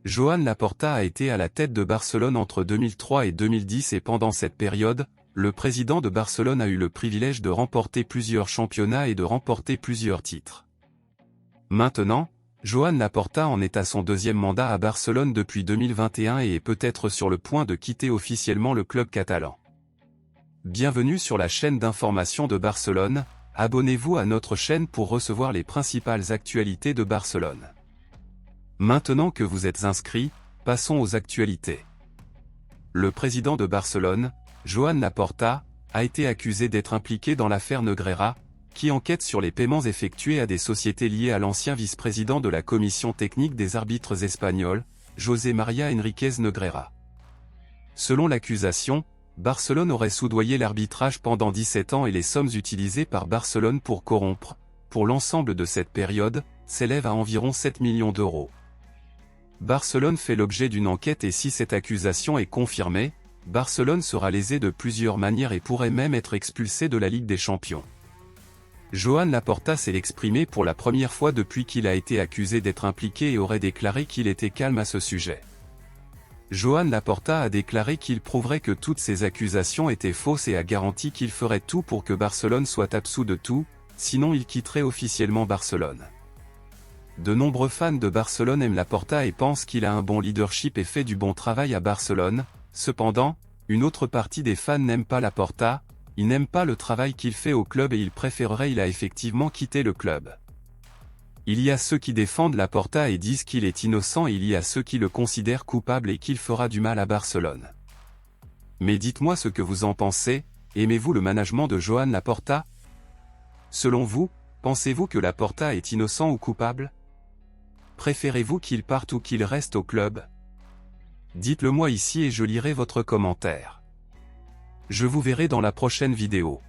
Joan Laporta a été à la tête de Barcelone entre 2003 et 2010 et pendant cette période, le président de Barcelone a eu le privilège de remporter plusieurs championnats et de remporter plusieurs titres. Maintenant, Joan Laporta en est à son deuxième mandat à Barcelone depuis 2021 et est peut-être sur le point de quitter officiellement le club catalan. Bienvenue sur la chaîne d'information de Barcelone, abonnez-vous à notre chaîne pour recevoir les principales actualités de Barcelone. Maintenant que vous êtes inscrits, passons aux actualités. Le président de Barcelone, Joan Laporta, a été accusé d'être impliqué dans l'affaire Negreira, qui enquête sur les paiements effectués à des sociétés liées à l'ancien vice-président de la commission technique des arbitres espagnols, José María Enríquez Negreira. Selon l'accusation, Barcelone aurait soudoyé l'arbitrage pendant 17 ans et les sommes utilisées par Barcelone pour corrompre, pour l'ensemble de cette période, s'élèvent à environ 7 millions d'euros. Barcelone fait l'objet d'une enquête et si cette accusation est confirmée, Barcelone sera lésé de plusieurs manières et pourrait même être expulsé de la Ligue des Champions. Joan Laporta s'est exprimé pour la première fois depuis qu'il a été accusé d'être impliqué et aurait déclaré qu'il était calme à ce sujet. Joan Laporta a déclaré qu'il prouverait que toutes ces accusations étaient fausses et a garanti qu'il ferait tout pour que Barcelone soit absous de tout, sinon il quitterait officiellement Barcelone. De nombreux fans de Barcelone aiment Laporta et pensent qu'il a un bon leadership et fait du bon travail à Barcelone. Cependant, une autre partie des fans n'aime pas Laporta, ils n'aiment pas le travail qu'il fait au club et ils préféreraient il a effectivement quitté le club. Il y a ceux qui défendent Laporta et disent qu'il est innocent et il y a ceux qui le considèrent coupable et qu'il fera du mal à Barcelone. Mais dites-moi ce que vous en pensez, aimez-vous le management de Joan Laporta? Selon vous, pensez-vous que Laporta est innocent ou coupable? Préférez-vous qu'il parte ou qu'il reste au club? Dites-le moi ici et je lirai votre commentaire. Je vous verrai dans la prochaine vidéo.